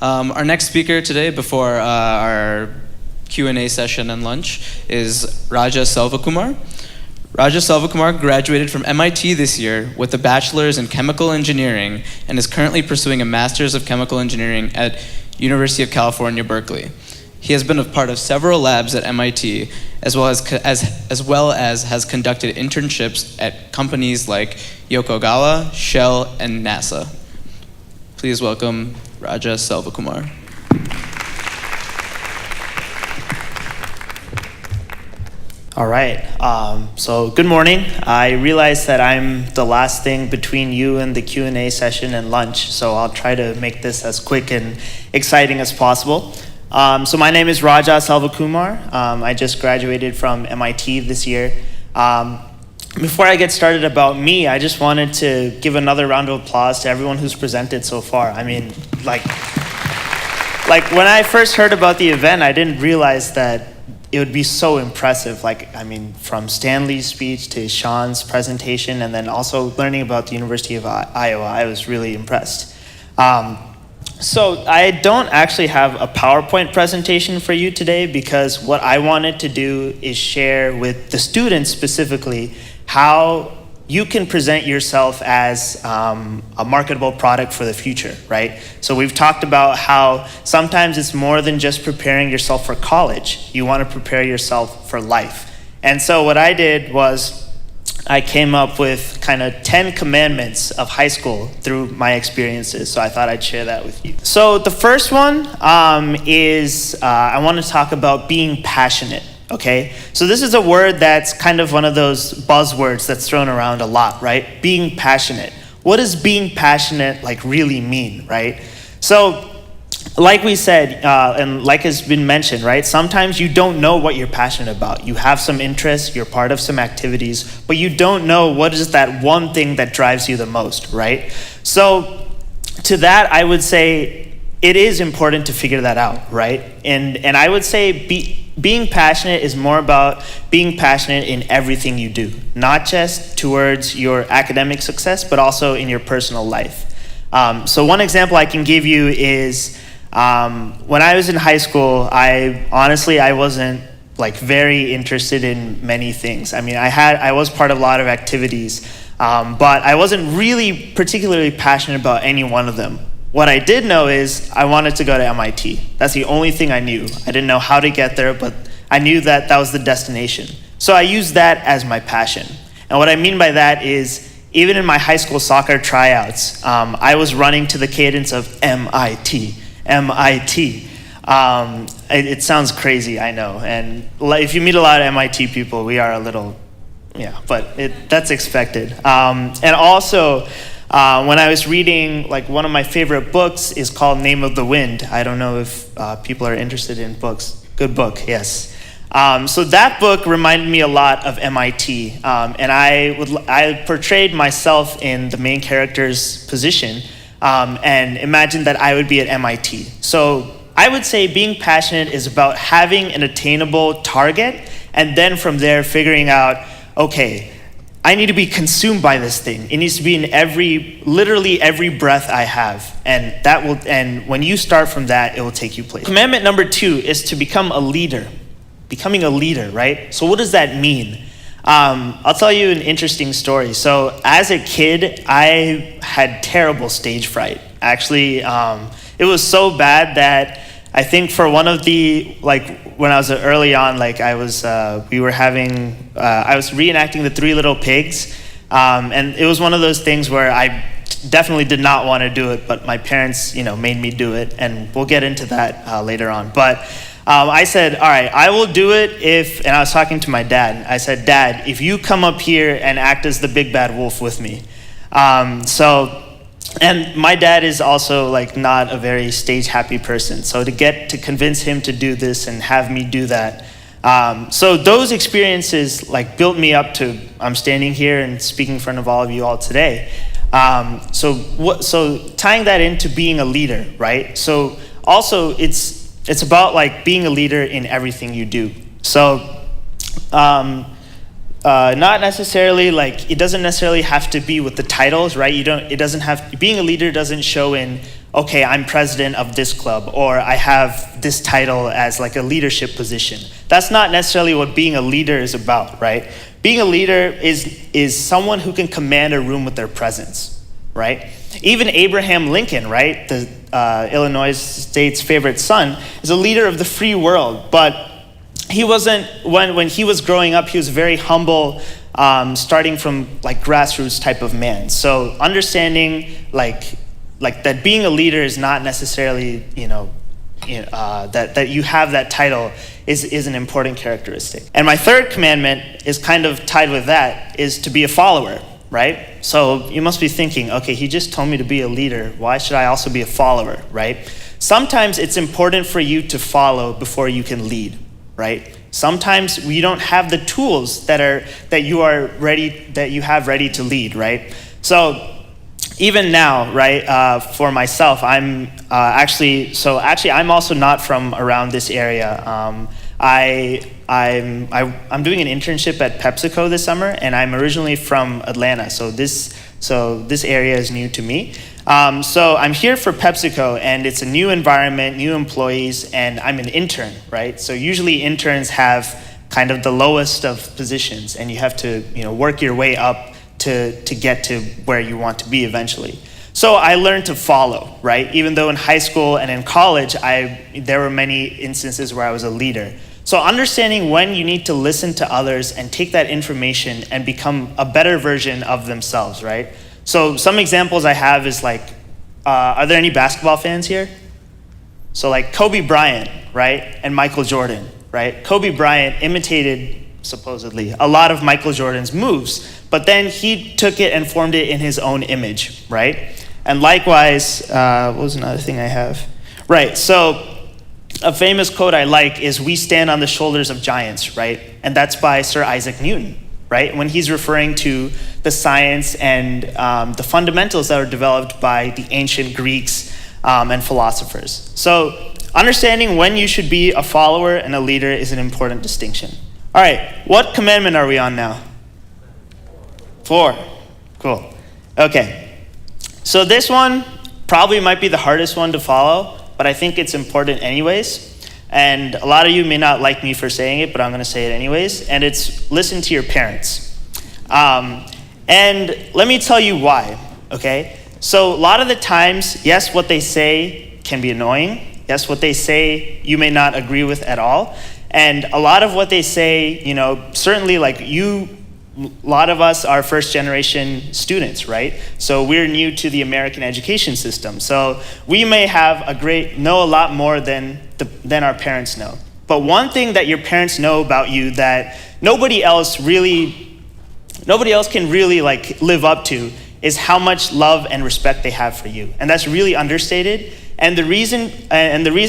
Our next speaker today, before our Q&A session and lunch, is RajaSelvakumar. RajaSelvakumar graduated from MIT this year with a bachelor's in chemical engineering and is currently pursuing a master's of chemical engineering at University of California, Berkeley. He has been a part of several labs at MIT, as well as has conducted internships at companies like Yokogawa, Shell, and NASA. Please welcome RajaSelvakumar. All right, so good morning. I realize that I'm the last thing between you and the Q&A session and lunch, so I'll try to make this as quick and exciting as possible. So my name is RajaSelvakumar. I just graduated from MIT this year. Before I get started about me, I just wanted to give another round of applause to everyone who's presented so far. I mean, like when I first heard about the event, I didn't realize that it would be so impressive. From Stanley's speech to Sean's presentation, and then also learning about the University of Iowa, I was really impressed. So I don't actually have a PowerPoint presentation for you today, because what I wanted to do is share with the students specifically how you can present yourself as a marketable product for the future, right? So we've talked about how sometimes it's more than just preparing yourself for college. You want to prepare yourself for life. And so what I did was I came up with kind of 10 commandments of high school through my experiences. So I thought I'd share that with you. So the first one is I want to talk about being passionate. Okay, so this is a word that's kind of one of those buzzwords that's thrown around a lot, right? Being passionate. What does being passionate really mean, right? So, like we said, and like has been mentioned, right? Sometimes you don't know what you're passionate about. You have some interests, you're part of some activities, but you don't know what is that one thing that drives you the most, right? So, to that, I would say it is important to figure that out, right? And I would say being passionate is more about being passionate in everything you do, not just towards your academic success, but also in your personal life. So one example I can give you is when I was in high school, I wasn't very interested in many things. I mean, I was part of a lot of activities, but I wasn't really particularly passionate about any one of them. What I did know is I wanted to go to MIT. That's the only thing I knew. I didn't know how to get there, but I knew that was the destination. So I used that as my passion. And what I mean by that is, even in my high school soccer tryouts, I was running to the cadence of MIT, MIT. It sounds crazy, I know. And if you meet a lot of MIT people, we are a little, but that's expected. And also, when I was reading, one of my favorite books is called Name of the Wind. I don't know if people are interested in books. Good book, yes. So that book reminded me a lot of MIT, and I portrayed myself in the main character's position, and imagined that I would be at MIT. So I would say being passionate is about having an attainable target, and then from there figuring out, okay, I need to be consumed by this thing. It needs to be in literally every breath I have. And when you start from that, it will take you places. Commandment number 2 is to become a leader. Becoming a leader, right? So what does that mean? I'll tell you an interesting story. So as a kid, I had terrible stage fright. Actually, it was so bad that I think for one of the, when I was early on, I was reenacting the Three Little Pigs, and it was one of those things where I definitely did not want to do it, but my parents, made me do it, and we'll get into that later on. But I said, all right, I will do it and I was talking to my dad. I said, Dad, if you come up here and act as the big bad wolf with me. And my dad is also not a very stage happy person. So to convince him to do this and have me do that. So those experiences built me up to, I'm standing here and speaking in front of all of you all today. So tying that into being a leader, right? So also it's about being a leader in everything you do. So not necessarily it doesn't necessarily have to be with the titles, right? Being a leader doesn't show in okay, I'm president of this club, or I have this title as like a leadership position. That's not necessarily what being a leader is about, right? Being a leader is someone who can command a room with their presence, right? Even Abraham Lincoln, right, the Illinois state's favorite son, is a leader of the free world, but he wasn't, when he was growing up, he was very humble, starting from like grassroots type of man. So understanding like that being a leader is not necessarily, that you have that title is an important characteristic. And my third commandment is kind of tied with that, is to be a follower, right? So you must be thinking, okay, he just told me to be a leader. Why should I also be a follower, right? Sometimes it's important for you to follow before you can lead, right? Sometimes we don't have the tools that you have ready to lead, right? So even now, right, for myself, I'm I'm also not from around this area. I'm doing an internship at PepsiCo this summer, and I'm originally from Atlanta, so this area is new to me. So I'm here for PepsiCo, and it's a new environment, new employees, and I'm an intern, right? So usually interns have kind of the lowest of positions, and you have to work your way up to get to where you want to be eventually. So I learned to follow, right? Even though in high school and in college, there were many instances where I was a leader. So understanding when you need to listen to others and take that information and become a better version of themselves, right? So some examples I have is like, are there any basketball fans here? So like Kobe Bryant, right? And Michael Jordan, right? Kobe Bryant imitated, supposedly, a lot of Michael Jordan's moves, but then he took it and formed it in his own image, right? And likewise, what was another thing I have? Right, so a famous quote I like is, "We stand on the shoulders of giants," right? And that's by Sir Isaac Newton, right? When he's referring to the science and the fundamentals that were developed by the ancient Greeks and philosophers. So understanding when you should be a follower and a leader is an important distinction. All right, what commandment are we on now? 4. Cool. Okay. So this one probably might be the hardest one to follow, but I think it's important anyways. And a lot of you may not like me for saying it, but I'm going to say it anyways. And it's listen to your parents. And let me tell you why, okay? So a lot of the times, yes, what they say can be annoying. Yes, what they say you may not agree with at all. And a lot of what they say, certainly like a lot of us are first generation students, right? So we're new to the American education system. So we may know a lot more than our parents know. But one thing that your parents know about you that nobody else can really like live up to is how much love and respect they have for you. And that's really understated. And the reason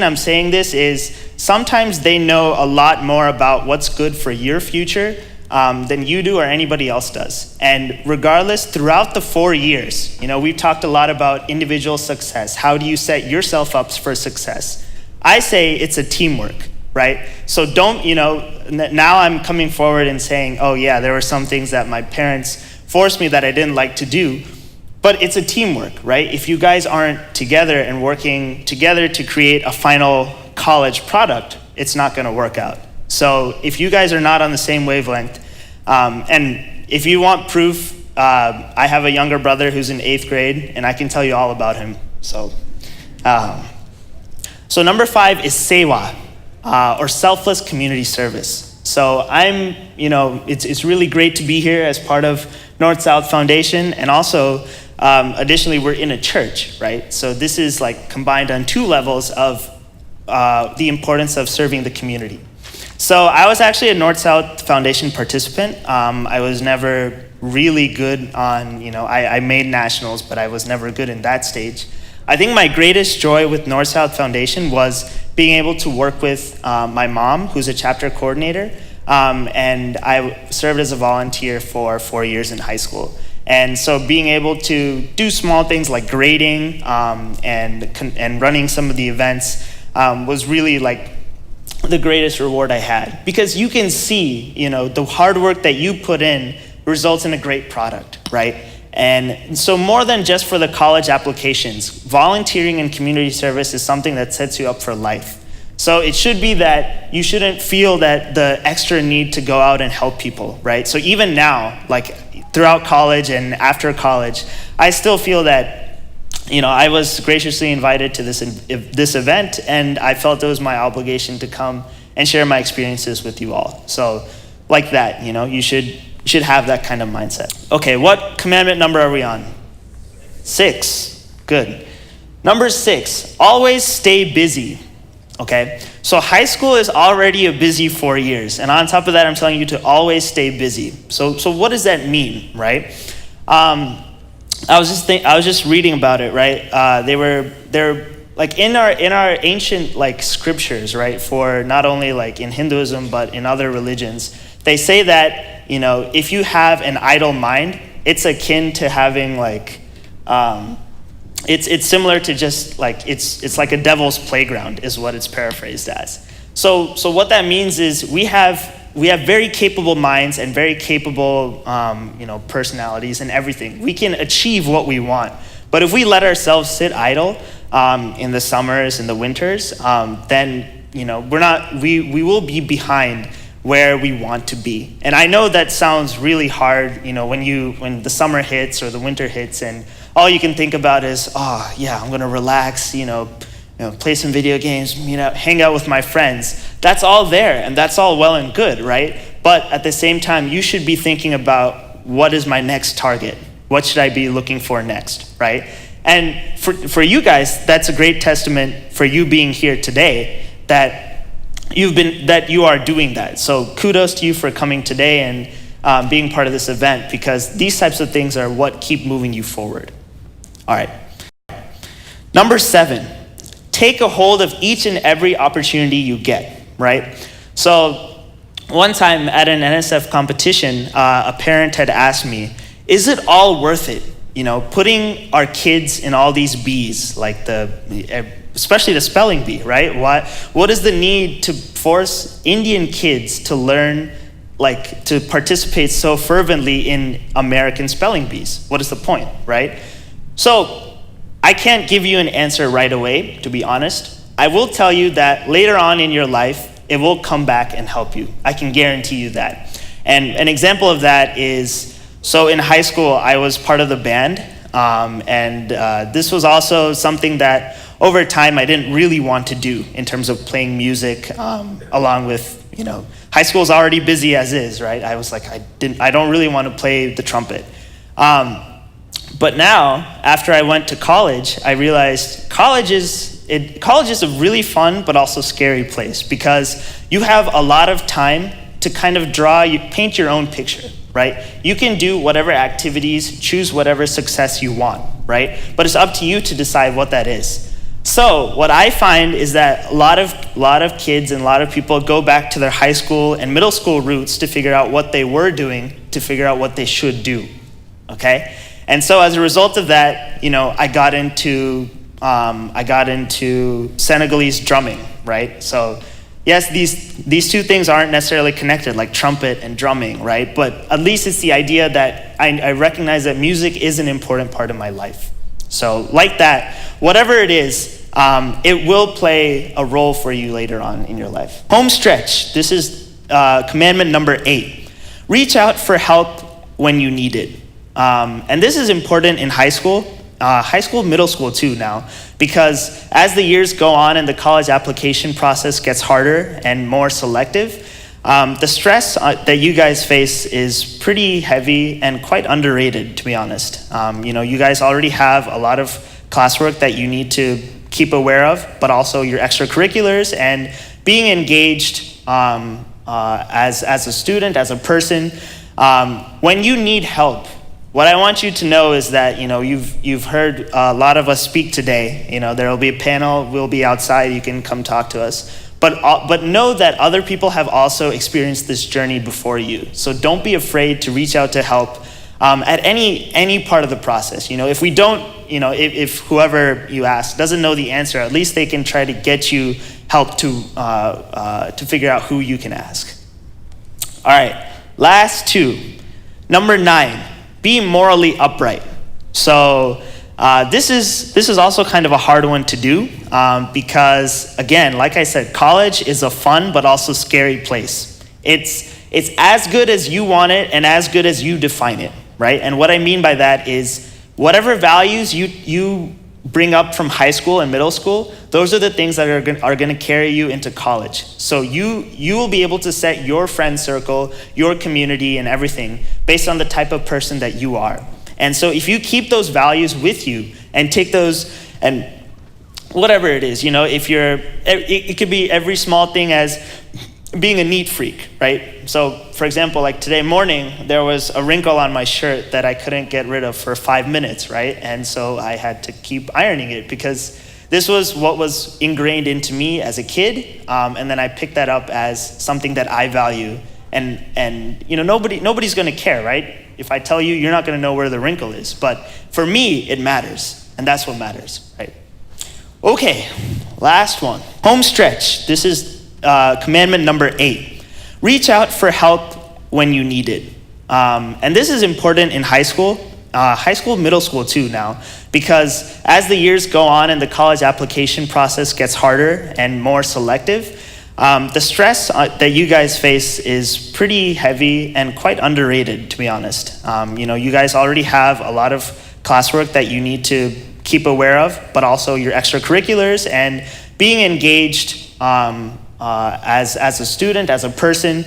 I'm saying this is sometimes they know a lot more about what's good for your future than you do or anybody else does. And regardless, throughout the 4 years, we've talked a lot about individual success. How do you set yourself up for success? I say it's a teamwork, right? So don't, now I'm coming forward and saying, oh yeah, there were some things that my parents forced me that I didn't like to do. But it's a teamwork, right? If you guys aren't together and working together to create a final college product, it's not going to work out. So if you guys are not on the same wavelength, and if you want proof, I have a younger brother who's in 8th grade, and I can tell you all about him. So number 5 is sewa, or selfless community service. So it's really great to be here as part of North-South Foundation, and also additionally, we're in a church, right? So this is like combined on 2 levels of the importance of serving the community. So I was actually a North-South Foundation participant. I was never really good on, I made nationals, but I was never good in that stage. I think my greatest joy with North-South Foundation was being able to work with my mom, who's a chapter coordinator, and I served as a volunteer for 4 years in high school. And so being able to do small things like grading and running some of the events was really like the greatest reward I had. Because you can see, the hard work that you put in results in a great product, right? And so more than just for the college applications, volunteering and community service is something that sets you up for life. So it should be that you shouldn't feel that the extra need to go out and help people, right? So even now, like throughout college and after college, I still feel that, I was graciously invited to this event, and I felt it was my obligation to come and share my experiences with you all. So like that, you should have that kind of mindset. Okay, what commandment number are we on? 6. Good. Number 6, always stay busy. Okay, so high school is already a busy 4 years, and on top of that, I'm telling you to always stay busy. So what does that mean, right? I was just reading about it, right? They're like in our ancient like scriptures, right? For not only like in Hinduism but in other religions, they say that if you have an idle mind, it's akin to having like It's similar to just like it's like a devil's playground is what it's paraphrased as. So what that means is we have very capable minds and very capable personalities and everything. We can achieve what we want, but if we let ourselves sit idle in the summers and the winters, then we will be behind where we want to be. And I know that sounds really hard, when the summer hits or the winter hits and all you can think about is, I'm gonna relax, play some video games, hang out with my friends. That's all there, and that's all well and good, right? But at the same time, you should be thinking about what is my next target? What should I be looking for next, right? And for you guys, that's a great testament for you being here today that you are doing that. So kudos to you for coming today and being part of this event, because these types of things are what keep moving you forward. All right. Number 7, take a hold of each and every opportunity you get, right? So one time at an NSF competition, a parent had asked me, is it all worth it? Putting our kids in all these B's, like especially the spelling bee, right? What is the need to force Indian kids to learn, to participate so fervently in American spelling bees? What is the point, right? So I can't give you an answer right away, to be honest. I will tell you that later on in your life, it will come back and help you. I can guarantee you that. And an example of that is, so in high school, I was part of the band. And this was also something that over time I didn't really want to do in terms of playing music along with, high school is already busy as is, right? I was like, I don't really want to play the trumpet. But now, after I went to college, I realized college is a really fun but also scary place, because you have a lot of time to kind of paint your own picture, right? You can do whatever activities, choose whatever success you want, right? But it's up to you to decide what that is. So what I find is that a lot of kids and a lot of people go back to their high school and middle school roots to figure out what they were doing, to figure out what they should do, okay? And so as a result of that, I got into Senegalese drumming, right? So yes, these two things aren't necessarily connected, like trumpet and drumming, right? But at least it's the idea that I recognize that music is an important part of my life. So like that, whatever it is, it will play a role for you later on in your life. Home stretch. This is commandment number 8. Reach out for help when you need it. And this is important in high school, middle school too now, because as the years go on and the college application process gets harder and more selective, the stress that you guys face is pretty heavy and quite underrated, to be honest. You guys already have a lot of classwork that you need to keep aware of, but also your extracurriculars and being engaged as a student, as a person. When you need help, what I want you to know is that, you've heard a lot of us speak today. There will be a panel, we'll be outside, you can come talk to us. But know that other people have also experienced this journey before you. So don't be afraid to reach out to help at any part of the process. If we don't, if whoever you ask doesn't know the answer, at least they can try to get you help to figure out who you can ask. All right, last 2. Number 9. be morally upright. So this is also kind of a hard one to do because, again, like I said, college is a fun but also scary place. It's as good as you want it and as good as you define it, right? And what I mean by that is whatever values you bring up from high school and middle school, those are the things that are going to carry you into college. So you will be able to set your friend circle, your community, and everything based on the type of person that you are. And so if you keep those values with you and take those and whatever it is, it could be every small thing as being a neat freak, right? So for example, like today morning, there was a wrinkle on my shirt that I couldn't get rid of for 5 minutes, right? And so I had to keep ironing it because this was what was ingrained into me as a kid. And then I picked that up as something that I value. And nobody's gonna care, right? If I tell you, you're not gonna know where the wrinkle is. But for me, it matters. And that's what matters, right? Okay, last one. Home stretch. This is commandment number 8. Reach out for help when you need it. And this is important in high school, middle school too now, because as the years go on and the college application process gets harder and more selective, the stress that you guys face is pretty heavy and quite underrated, to be honest. You guys already have a lot of classwork that you need to keep aware of, but also your extracurriculars and being engaged as a student, as a person.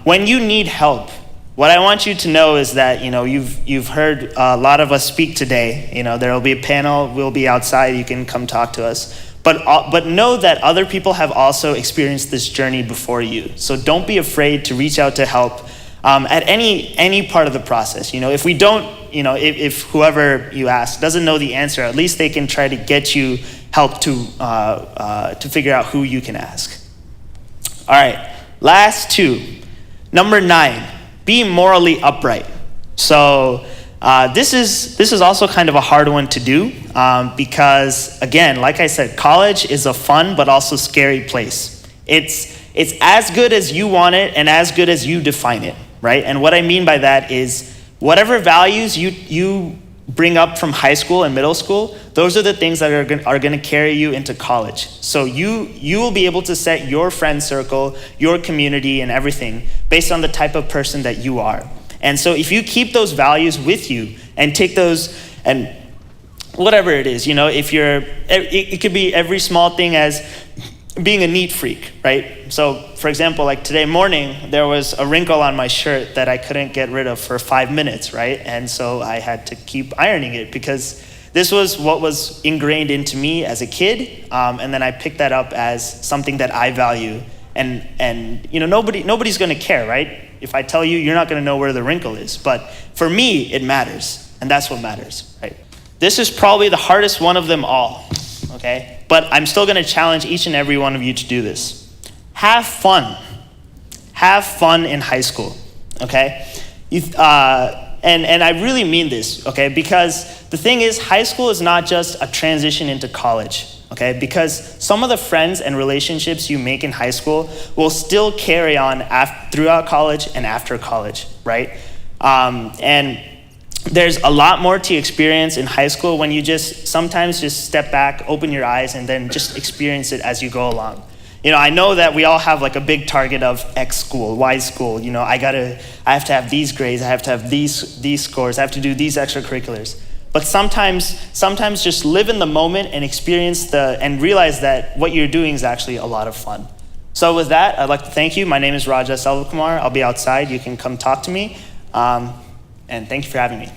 When you need help, what I want you to know is that you've heard a lot of us speak today. There will be a panel. We'll be outside. You can come talk to us. But know that other people have also experienced this journey before you. So don't be afraid to reach out to help at any part of the process. If we don't, if whoever you ask doesn't know the answer, at least they can try to get you help to figure out who you can ask. All right, last 2. Number 9, be morally upright. So this is also kind of a hard one to do because, again, like I said, college is a fun but also scary place. It's as good as you want it and as good as you define it, right? And what I mean by that is whatever values you bring up from high school and middle school, those are the things that are going to carry you into college. So you will be able to set your friend circle, your community, and everything based on the type of person that you are. And so if you keep those values with you and take those and whatever it is, it could be every small thing as being a neat freak, right? So for example, like today morning, there was a wrinkle on my shirt that I couldn't get rid of for 5 minutes, right? And so I had to keep ironing it because this was what was ingrained into me as a kid. And then I picked that up as something that I value. And nobody's gonna care, right? If I tell you, you're not gonna know where the wrinkle is. But for me, it matters. And that's what matters, right? This is probably the hardest one of them all, okay? But I'm still gonna challenge each and every one of you to do this. Have fun. Have fun in high school, okay? And I really mean this, okay? Because the thing is, high school is not just a transition into college, okay? Because some of the friends and relationships you make in high school will still carry on throughout college and after college, right? And there's a lot more to experience in high school when you sometimes just step back, open your eyes, and then just experience it as you go along. I know that we all have like a big target of X school, Y school. I have to have these grades, I have to have these scores, I have to do these extracurriculars. But sometimes just live in the moment and experience and realize that what you're doing is actually a lot of fun. So with that, I'd like to thank you. My name is RajaSelvakumar. I'll be outside. You can come talk to me. And thank you for having me.